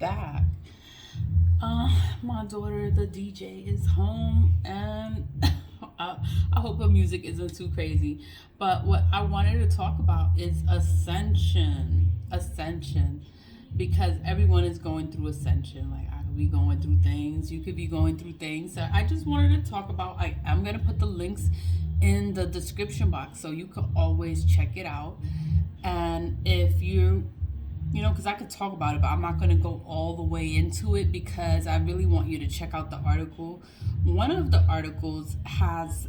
back. My daughter, the DJ, is home, and I hope her music isn't too crazy. But what I wanted to talk about is ascension. Ascension. Because everyone is going through ascension. Like, I could be going through things, you could be going through things. So I just wanted to talk about, I'm going to put the links in the description box so you can always check it out. And if because I could talk about it, but I'm not going to go all the way into it because I really want you to check out the article. One of the articles has,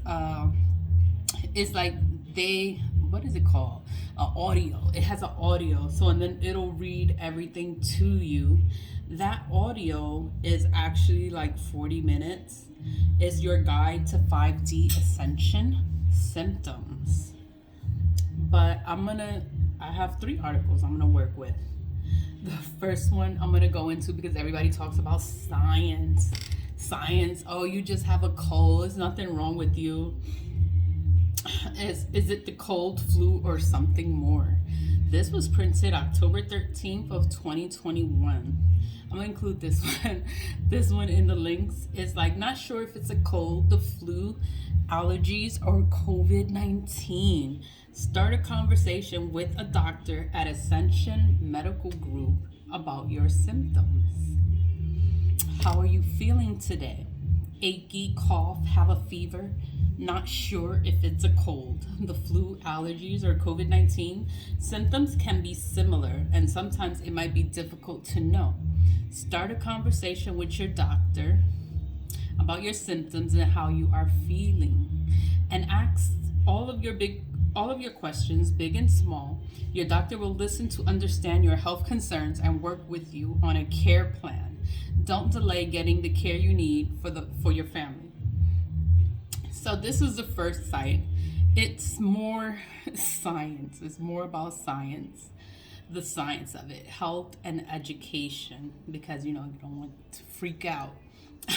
it's like what is it called? Audio. It has an audio. So, and then it'll read everything to you. That audio is actually like 40 minutes. It's your guide to 5D Ascension Symptoms. But I have 3 articles I'm going to work with. The first one I'm going to go into because everybody talks about science. Science, oh, you just have a cold. There's nothing wrong with you. Is it the cold, flu, or something more? This was printed October 13th of 2021. I'm going to include this one in the links. It's like, not sure if it's a cold, the flu, allergies, or COVID-19. Start a conversation with a doctor at Ascension Medical Group about your symptoms. How are you feeling today? Achy, cough, have a fever? Not sure if it's a cold, the flu, allergies, or COVID-19? Symptoms can be similar, and sometimes it might be difficult to know. Start a conversation with your doctor about your symptoms and how you are feeling, and ask all of your questions, big and small. Your doctor will listen to understand your health concerns and work with you on a care plan. Don't delay getting the care you need for your family. So this is the first site. It's more science. It's more about science, the science of it, health and education, because you don't want to freak out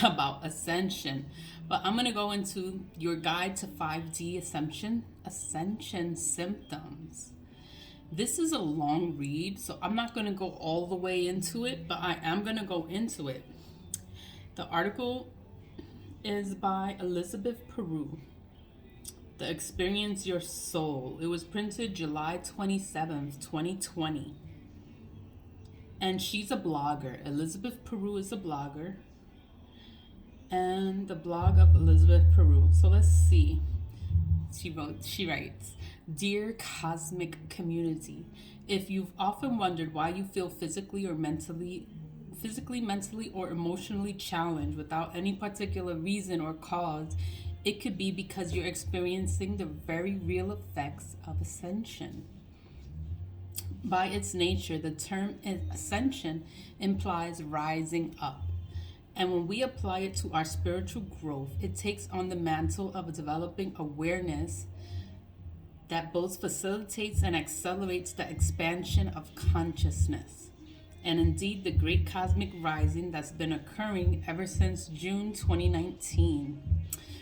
about ascension. But I'm going to go into your guide to 5D ascension symptoms. This is a long read, so I'm not going to go all the way into it, but I am going to go into it. The article is by Elizabeth Peru. The Experience Your Soul. It was printed July 27th, 2020. And she's a blogger. Elizabeth Peru is a blogger. And the blog of Elizabeth Peru. So let's see. She writes, Dear Cosmic Community, if you've often wondered why you feel physically, mentally, or emotionally challenged without any particular reason or cause, it could be because you're experiencing the very real effects of ascension. By its nature, the term ascension implies rising up. And when we apply it to our spiritual growth, it takes on the mantle of developing awareness that both facilitates and accelerates the expansion of consciousness. And indeed, the great cosmic rising that's been occurring ever since June 2019,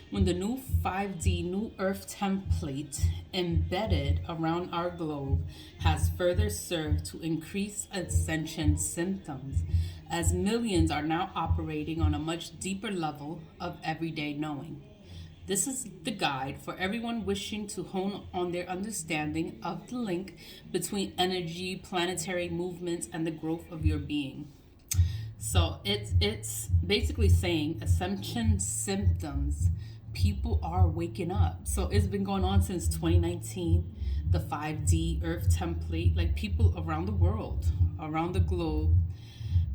when the new 5D New Earth template embedded around our globe has further served to increase ascension symptoms, as millions are now operating on a much deeper level of everyday knowing. This is the guide for everyone wishing to hone on their understanding of the link between energy, planetary movements, and the growth of your being. So it's basically saying Ascension Symptoms. People are waking up. So it's been going on since 2019. The 5D Earth template, like people around the world, around the globe,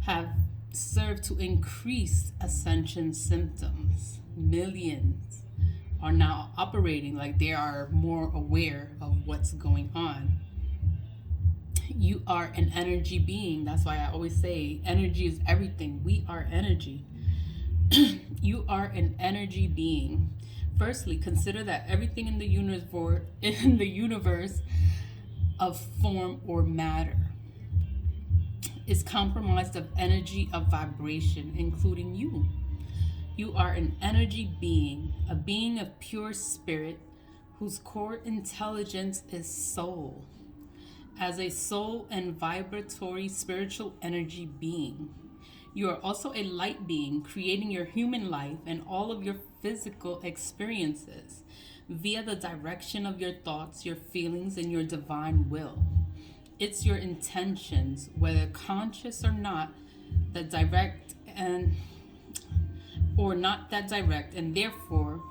have served to increase ascension symptoms. Millions are now operating like they are more aware of what's going on. You are an energy being. That's why I always say energy is everything. We are energy. You are an energy being. Firstly, consider that everything in the universe of form or matter is comprised of energy, of vibration, including you. You are an energy being, a being of pure spirit whose core intelligence is soul. As a soul and vibratory spiritual energy being, You are also a light being, creating your human life and all of your physical experiences via the direction of your thoughts, your feelings, and your divine will. It's your intentions, whether conscious or not, that direct and or not that direct, and therefore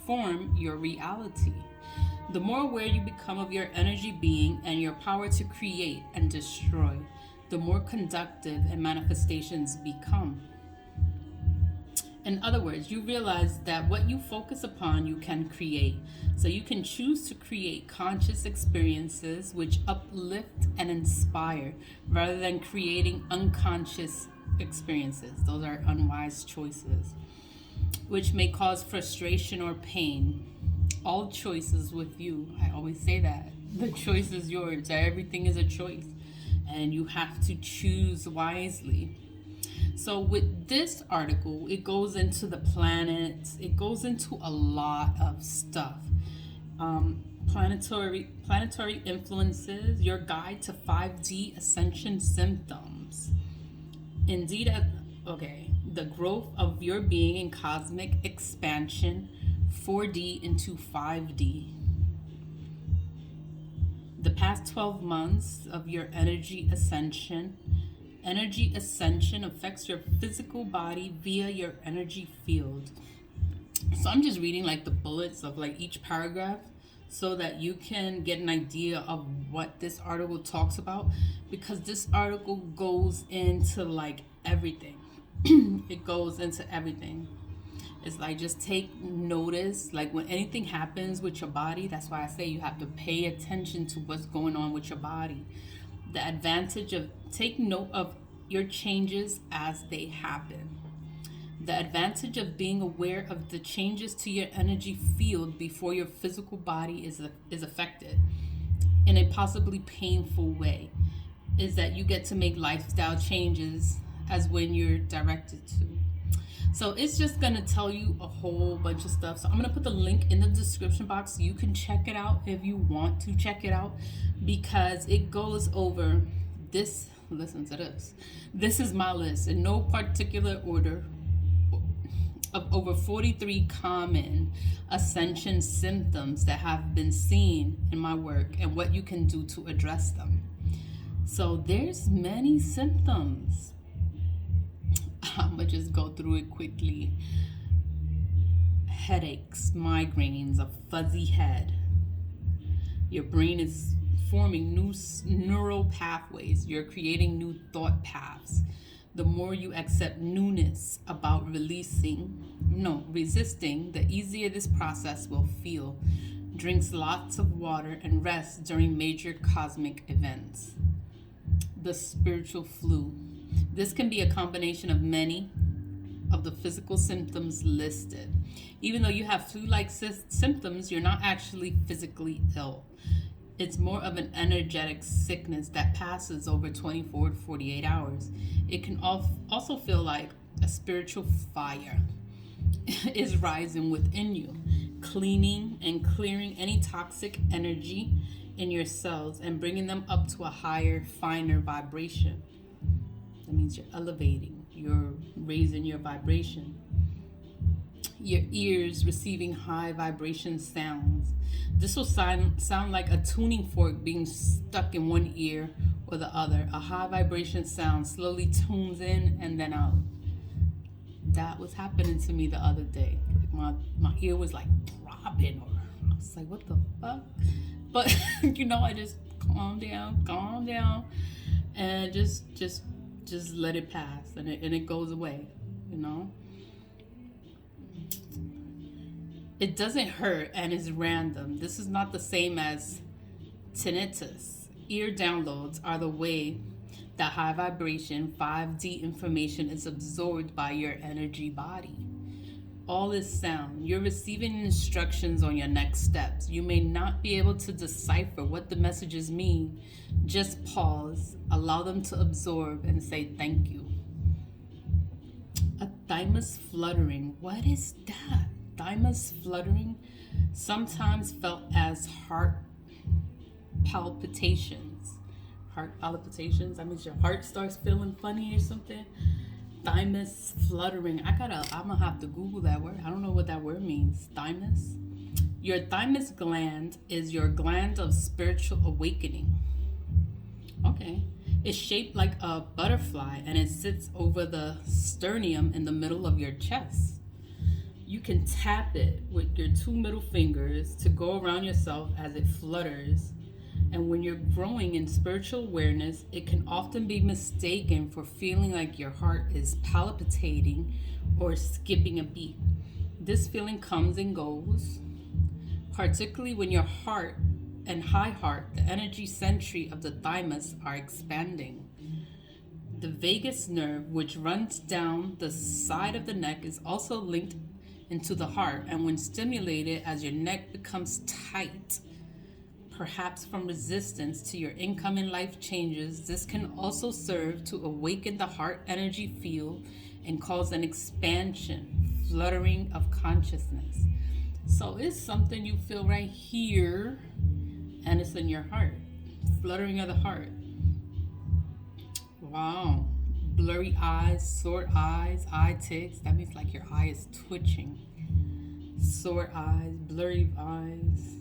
form your reality. The more aware you become of your energy being and your power to create and destroy, the more conductive and manifestations become. In other words, you realize that what you focus upon, you can create. So you can choose to create conscious experiences which uplift and inspire rather than creating unconscious experiences. Those are unwise choices, which may cause frustration or pain. All choices with you. I always say that. The choice is yours. Everything is a choice. And you have to choose wisely. So with this article, it goes into the planets. It goes into a lot of stuff. Planetary influences, your guide to 5D Ascension Symptoms. Indeed, the growth of your being in cosmic expansion, 4D into 5D. The past 12 months of your energy ascension. Energy ascension affects your physical body via your energy field. So I'm just reading like the bullets of like each paragraph so that you can get an idea of what this article talks about, because this article goes into like everything. It goes into everything. It's like, just take notice, like when anything happens with your body. That's why I say you have to pay attention to what's going on with your body. The advantage of take note of your changes as they happen. The advantage of being aware of the changes to your energy field before your physical body is affected in a possibly painful way is that you get to make lifestyle changes as when you're directed to. So it's just going to tell you a whole bunch of stuff. So I'm going to put the link in the description box so you can check it out if you want to check it out, because it goes over this. Listen to this. This is my list in no particular order of over 43 common ascension symptoms that have been seen in my work and what you can do to address them. So there's many symptoms. I'm going to just go through it quickly. Headaches, migraines, a fuzzy head. Your brain is forming new neural pathways. You're creating new thought paths. The more you accept newness about resisting, the easier this process will feel. Drinks lots of water and rest during major cosmic events. The spiritual flu. This can be a combination of many of the physical symptoms listed. Even though you have flu-like symptoms, you're not actually physically ill. It's more of an energetic sickness that passes over 24 to 48 hours. It can also feel like a spiritual fire is rising within you, cleaning and clearing any toxic energy in your cells and bringing them up to a higher, finer vibration. That means you're elevating, you're raising your vibration. Your ears receiving high vibration sounds. This will sound like a tuning fork being stuck in one ear or the other. A high vibration sound slowly tunes in and then out. That was happening to me the other day. Like my ear was like throbbing, or I was like, what the fuck? But I just calm down, and just let it pass, and it goes away. It doesn't hurt and is random. This is not the same as tinnitus. Ear downloads are the way that high vibration 5D information is absorbed by your energy body. All is sound. You're receiving instructions on your next steps. You may not be able to decipher what the messages mean. Just pause, allow them to absorb, and say thank you. A thymus fluttering. What is that? Thymus fluttering, sometimes felt as heart palpitations. That means your heart starts feeling funny or something. Thymus fluttering. I'm gonna have to Google that word. I don't know what that word means. Thymus. Your thymus gland is your gland of spiritual awakening. Okay. It's shaped like a butterfly and it sits over the sternum in the middle of your chest. You can tap it with your 2 middle fingers to go around yourself as it flutters. And when you're growing in spiritual awareness, it can often be mistaken for feeling like your heart is palpitating or skipping a beat. This feeling comes and goes, particularly when your heart and high heart, the energy centri of the thymus, are expanding. The vagus nerve, which runs down the side of the neck, is also linked into the heart, and when stimulated as your neck becomes tight, perhaps from resistance to your incoming life changes, this can also serve to awaken the heart energy field and cause an expansion, fluttering of consciousness. So it's something you feel right here, and it's in your heart. Fluttering of the heart. Wow. Blurry eyes, sore eyes, eye ticks. That means like your eye is twitching. Sore eyes, blurry eyes.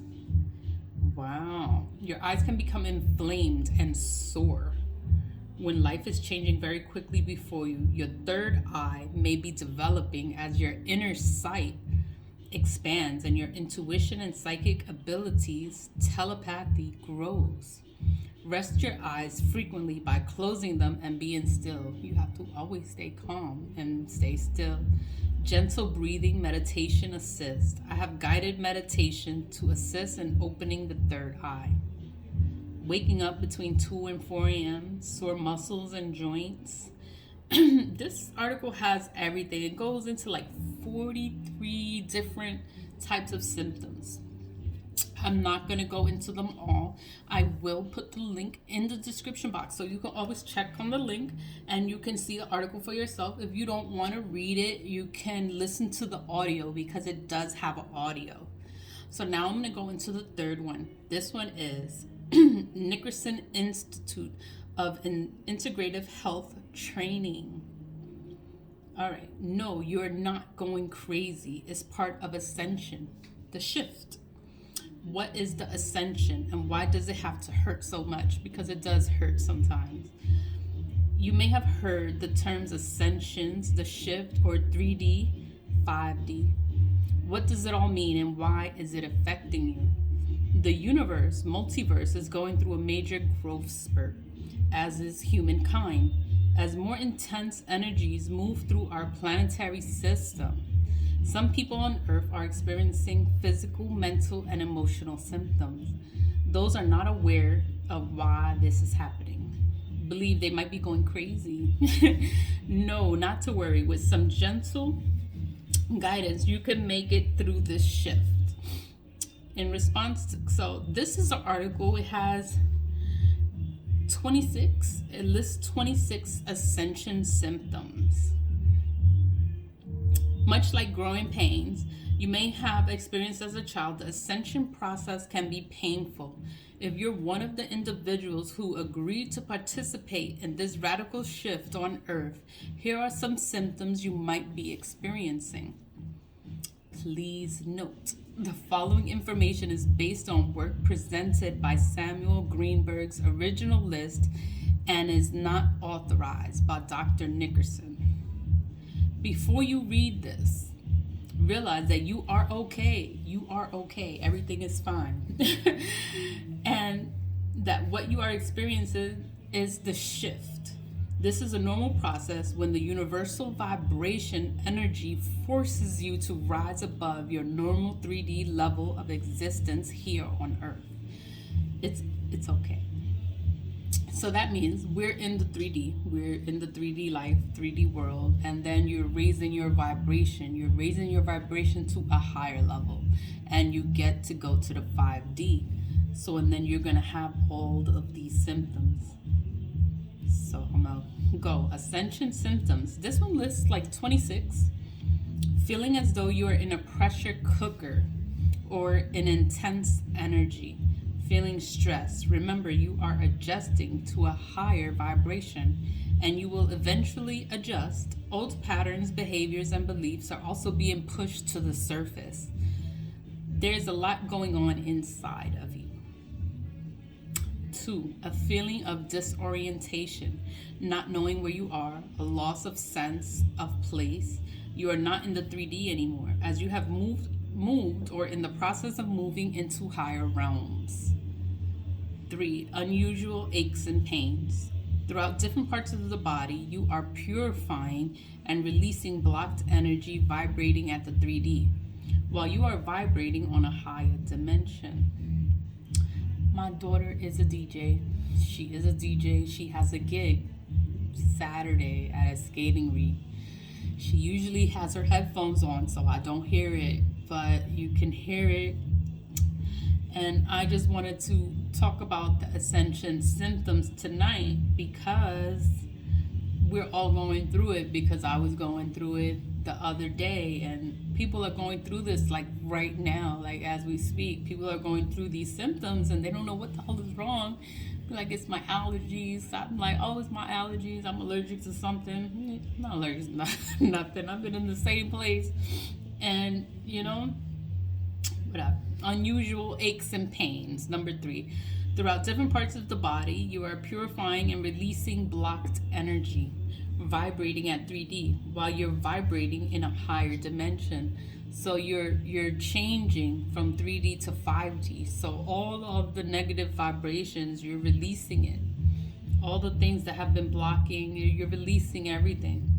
Wow. Your eyes can become inflamed and sore. When life is changing very quickly before you, your third eye may be developing as your inner sight expands and your intuition and psychic abilities, telepathy, grows. Rest your eyes frequently by closing them and being still. You have to always stay calm and stay still. Gentle breathing meditation assists. I have guided meditation to assist in opening the third eye. Waking up between 2 and 4 a.m., sore muscles and joints. This article has everything. It goes into like 43 different types of symptoms. I'm not going to go into them all. I will put the link in the description box, so you can always check on the link and you can see the article for yourself. If you don't want to read it, you can listen to the audio because it does have an audio. So now I'm going to go into the third one. This one is Nickerson Institute of Integrative Health Training. All right. No, you're not going crazy. It's part of Ascension, the shift. What is the ascension and why does it have to hurt so much? Because it does hurt sometimes. You may have heard the terms ascensions, the shift, or 3D, 5D. What does it all mean and why is it affecting you? The universe, multiverse, is going through a major growth spurt, as is humankind, as more intense energies move through our planetary system. Some people on Earth are experiencing physical, mental, and emotional symptoms. Those are not aware of why this is happening. Believe they might be going crazy. No, not to worry. With some gentle guidance, you can make it through this shift. In response to, so this is an article. It has 26. It lists 26 ascension symptoms. Much like growing pains you may have experienced as a child, the ascension process can be painful. If you're one of the individuals who agreed to participate in this radical shift on Earth, here are some symptoms you might be experiencing. Please note, the following information is based on work presented by Samuel Greenberg's original list and is not authorized by Dr. Nickerson. Before you read this, realize that you are okay. You are okay. Everything is fine. And that what you are experiencing is the shift. This is a normal process when the universal vibration energy forces you to rise above your normal 3D level of existence here on Earth. It's okay. So that means we're in the 3D. We're in the 3D life, 3D world, and then you're raising your vibration. You're raising your vibration to a higher level, and you get to go to the 5D. So, and then you're going to have all of these symptoms. So I'm going to go. Ascension symptoms. This one lists like 26. Feeling as though you are in a pressure cooker or an intense energy. feeling stress, remember you are adjusting to a higher vibration and you will eventually adjust. Old patterns, behaviors, and beliefs are also being pushed to the surface. There's a lot going on inside of you. 2, a feeling of disorientation, not knowing where you are, a loss of sense of place. You are not in the 3D anymore, as you have moved or in the process of moving into higher realms. 3, unusual aches and pains. Throughout different parts of the body, you are purifying and releasing blocked energy vibrating at the 3D, while you are vibrating on a higher dimension. My daughter is a DJ. She is a DJ. She has a gig Saturday at a skating rink. She usually has her headphones on, so I don't hear it, but you can hear it. And I just wanted to talk about the Ascension Symptoms tonight because we're all going through it, because I was going through it the other day, and people are going through this like right now, like as we speak. People are going through these symptoms and they don't know what the hell is wrong. Like, it's my allergies. I'm like, oh, it's my allergies. I'm allergic to something. I'm not allergic to nothing. I've been in the same place. And, whatever. Unusual aches and pains. Number 3. Throughout different parts of the body, you are purifying and releasing blocked energy, vibrating at 3D, while you're vibrating in a higher dimension. So you're changing from 3D to 5D. So all of the negative vibrations, you're releasing it. All the things that have been blocking, you're releasing everything.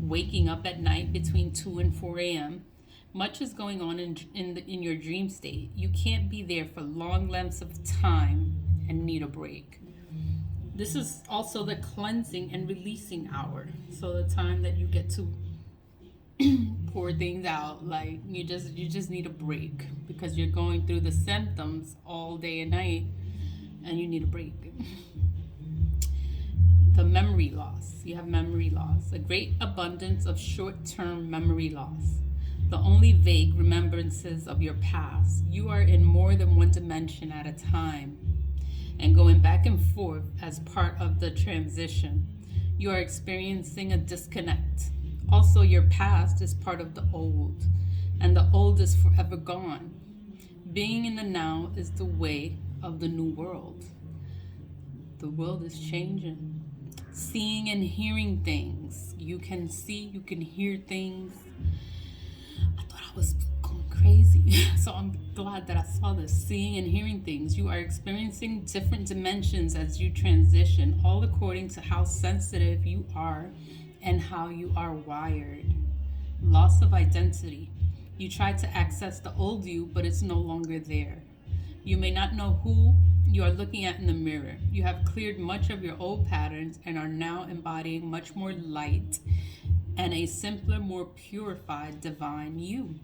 Waking up at night between 2 and 4 a.m. Much is going on in your dream state. You can't be there for long lengths of time and need a break. This is also the cleansing and releasing hour. So the time that you get to pour things out, like you just need a break because you're going through the symptoms all day and night and you need a break. The memory loss. You have memory loss. A great abundance of short-term memory loss. The only vague remembrances of your past. You are in more than one dimension at a time and going back and forth as part of the transition. You are experiencing a disconnect. Also, your past is part of the old, and the old is forever gone. Being in the now is the way of the new world. The world is changing. Seeing and hearing things. You can see, you can hear things. I thought I was going crazy. So I'm glad that I saw this. Seeing and hearing things. You are experiencing different dimensions as you transition, all according to how sensitive you are and how you are wired. Loss of identity. You try to access the old you, but it's no longer there. You may not know who you are looking at in the mirror. You have cleared much of your old patterns and are now embodying much more light and a simpler, more purified divine you.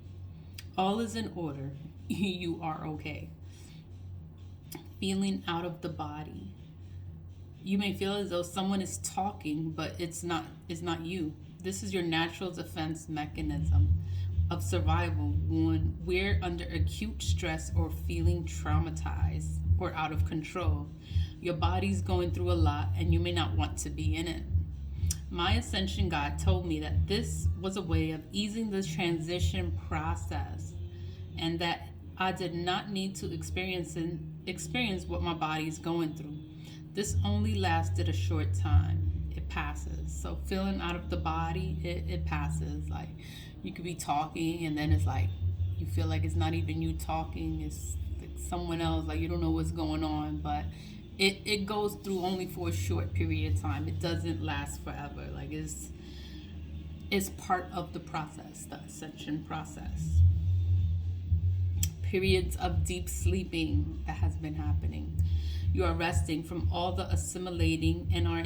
All is in order. You are okay. Feeling out of the body. You may feel as though someone is talking, but it's not you. This is your natural defense mechanism of survival when we're under acute stress or feeling traumatized or out of control. Your body's going through a lot and you may not want to be in it. My Ascension God told me that this was a way of easing the transition process and that I did not need to experience what my body is going through. This only lasted a short time. It passes. So feeling out of the body, it passes. Like you could be talking and then it's like you feel like it's not even you talking, it's like someone else, like you don't know what's going on, but it goes through only for a short period of time. It doesn't last forever. Like it's part of the process, the ascension process. Periods of deep sleeping that has been happening. You are resting from all the assimilating and are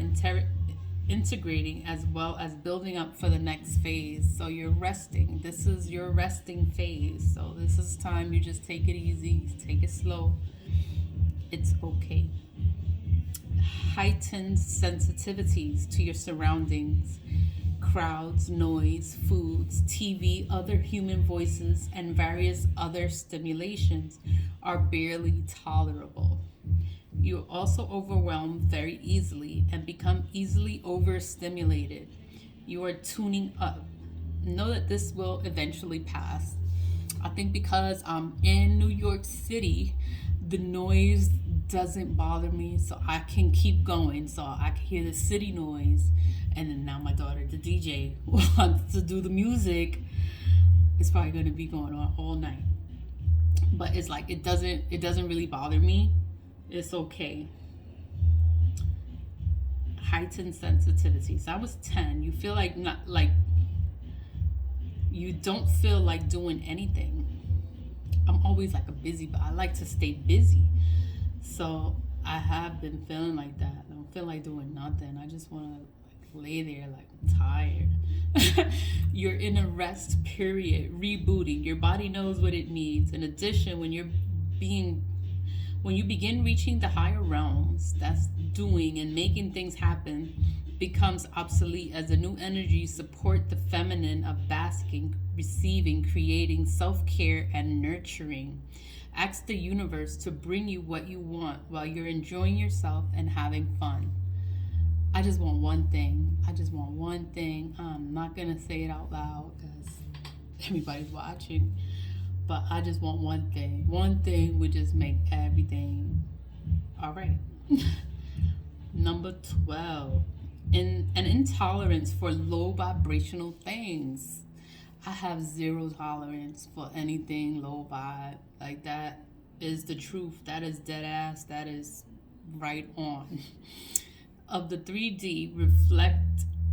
integrating as well as building up for the next phase. So you're resting. This is your resting phase. So this is time you just take it easy, take it slow. It's okay. Heightened sensitivities to your surroundings. Crowds, noise, foods, TV, other human voices, and various other stimulations are barely tolerable. You're also overwhelmed very easily and become easily overstimulated. You are tuning up. Know that this will eventually pass. I think because I'm in New York City, the noise doesn't bother me, so I can keep going. So I can hear the city noise, and then now my daughter, the DJ, wants to do the music. It's probably going to be going on all night. But it's like it doesn't really bother me. It's okay. Heightened sensitivity. So I was 10. You feel like not like you don't feel like doing anything. I'm always like a busy, but I like to stay busy. So I have been feeling like that. I don't feel like doing nothing. I just want to like lay there like I'm tired. You're in a rest period, rebooting. Your body knows what it needs. In addition, when you begin reaching the higher realms, that's doing and making things happen becomes obsolete as the new energies support the feminine of basking, receiving, creating, self-care, and nurturing. Ask the universe to bring you what you want while you're enjoying yourself and having fun. I just want one thing. I'm not going to say it out loud because everybody's watching. But I just want one thing. One thing would just make everything all right. Number 12. An intolerance for low vibrational things. I have zero tolerance for anything low vibe. Like, that is the truth. That is dead ass. That is right on. Of the 3D,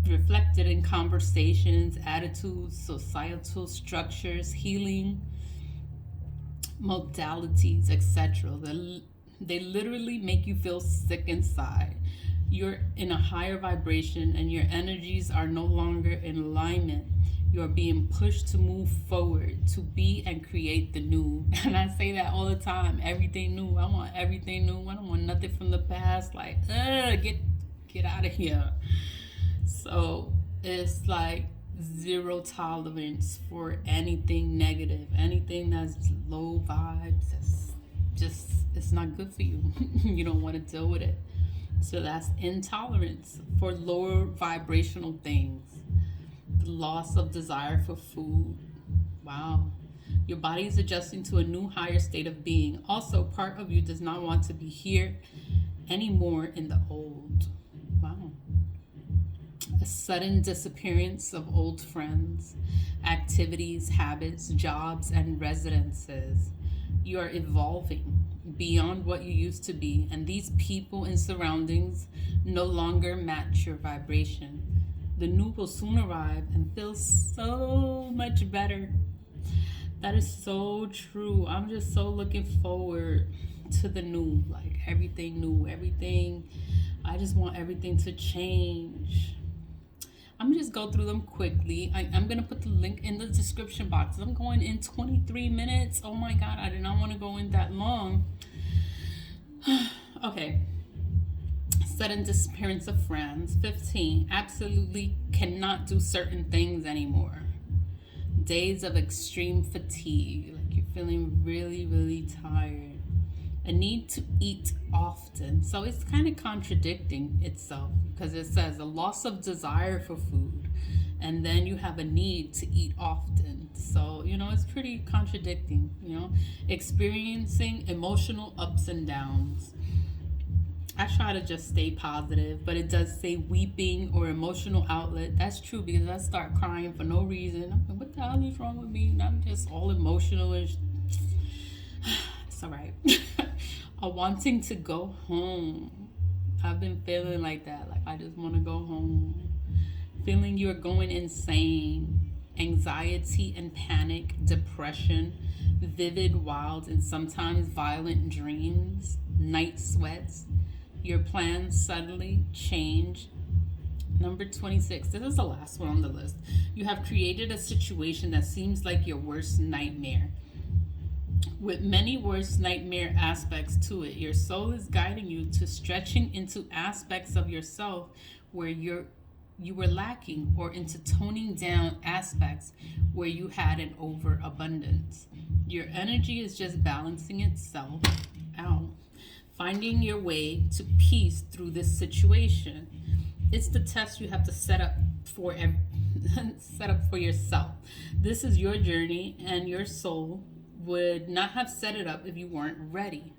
reflected in conversations, attitudes, societal structures, healing modalities, etc. They literally make you feel sick inside. You're in a higher vibration and your energies are no longer in alignment. You're being pushed to move forward, to be and create the new. And I say that all the time. Everything new. I want everything new. I don't want nothing from the past. Like, get out of here. So it's like zero tolerance for anything negative, anything that's low vibes. Just it's not good for you. You don't want to deal with it. So that's intolerance for lower vibrational things. The loss of desire for food. Wow. Your body is adjusting to a new higher state of being. Also, part of you does not want to be here anymore in the old. Wow. A sudden disappearance of old friends, activities, habits, jobs, and residences. You are evolving beyond what you used to be, and these people and surroundings no longer match your vibration. The new will soon arrive and feel so much better. That is so true. I'm just so looking forward to the new, like everything new, everything. I just want everything to change. I'm just go through them quickly. I'm going to put the link in the description box. I'm going in 23 minutes. Oh my God, I did not want to go in that long. Okay. Sudden disappearance of friends. 15. Absolutely cannot do certain things anymore. Days of extreme fatigue. Like you're feeling really, really tired. A need to eat often. So it's kind of contradicting itself because it says a loss of desire for food and then you have a need to eat often. So, it's pretty contradicting, experiencing emotional ups and downs. I try to just stay positive, but it does say weeping or emotional outlet. That's true because I start crying for no reason. I'm like, what the hell is wrong with me? I'm just all emotional and it's all right. A wanting to go home. I've been feeling like that. Like I just want to go home. Feeling you're going insane. Anxiety and panic, depression, vivid, wild, and sometimes violent dreams, night sweats. Your plans suddenly change. Number 26. This is the last one on the list. You have created a situation that seems like your worst nightmare. With many worst nightmare aspects to it, your soul is guiding you to stretching into aspects of yourself where you were lacking, or into toning down aspects where you had an overabundance. Your energy is just balancing itself out, finding your way to peace through this situation. It's the test you have to set up for set up for yourself. This is your journey, and your soul would not have set it up if you weren't ready.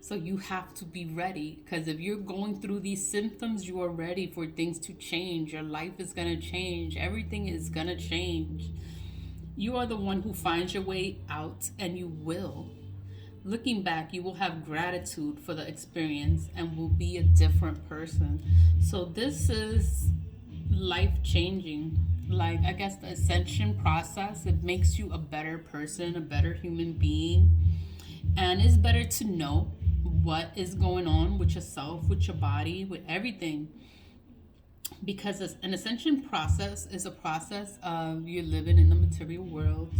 So you have to be ready, because if you're going through these symptoms, you are ready for things to change. Your life is going to change. Everything is going to change. You are the one who finds your way out, and you will. Looking back, you will have gratitude for the experience and will be a different person. So this is life changing. Like, I guess the ascension process, it makes you a better person, a better human being. And it's better to know what is going on with yourself, with your body, with everything. Because an ascension process is a process of you living in the material world,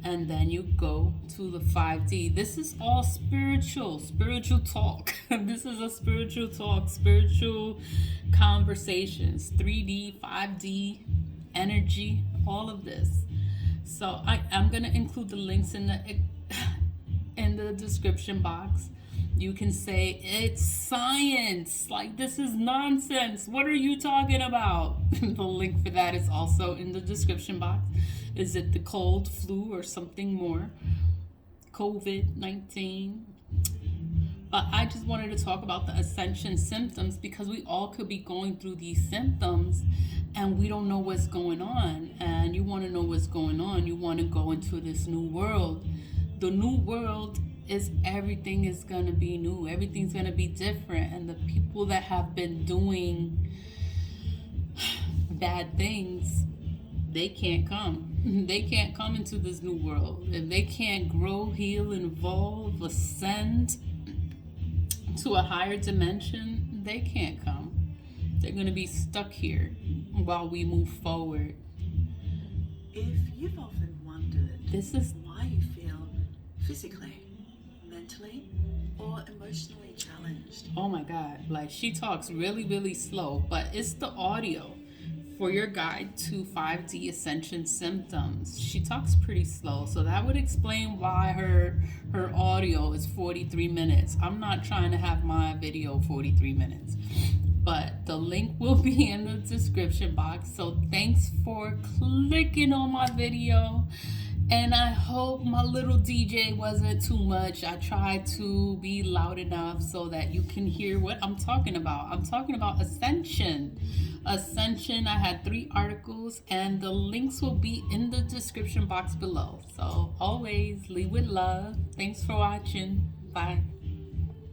and then you go to the 5D. This is all spiritual talk. This is a spiritual talk, spiritual conversations, 3D, 5D, energy, all of this. So I'm going to include the links in the description box. You can say, it's science. Like, this is nonsense. What are you talking about? The link for that is also in the description box. Is it the cold, flu, or something more? COVID-19. But I just wanted to talk about the Ascension Symptoms, because we all could be going through these symptoms and we don't know what's going on. And you want to know what's going on. You want to go into this new world. The new world is everything is going to be new. Everything's going to be different. And the people that have been doing bad things, they can't come. They can't come into this new world. If they can't grow, heal, evolve, ascend to a higher dimension, they can't come. They're going to be stuck here while we move forward. If you've often wondered why you feel physically, mentally, or emotionally challenged. Oh my God, like, she talks really, really slow, but it's the audio for your guide to 5D Ascension Symptoms. She talks pretty slow, so that would explain why her audio is 43 minutes. I'm not trying to have my video 43 minutes, but the link will be in the description box. So thanks for clicking on my video. And I hope my little DJ wasn't too much. I tried to be loud enough so that you can hear what I'm talking about. I'm talking about Ascension. Ascension, I had 3 articles, and the links will be in the description box below. So always leave with love. Thanks for watching. Bye.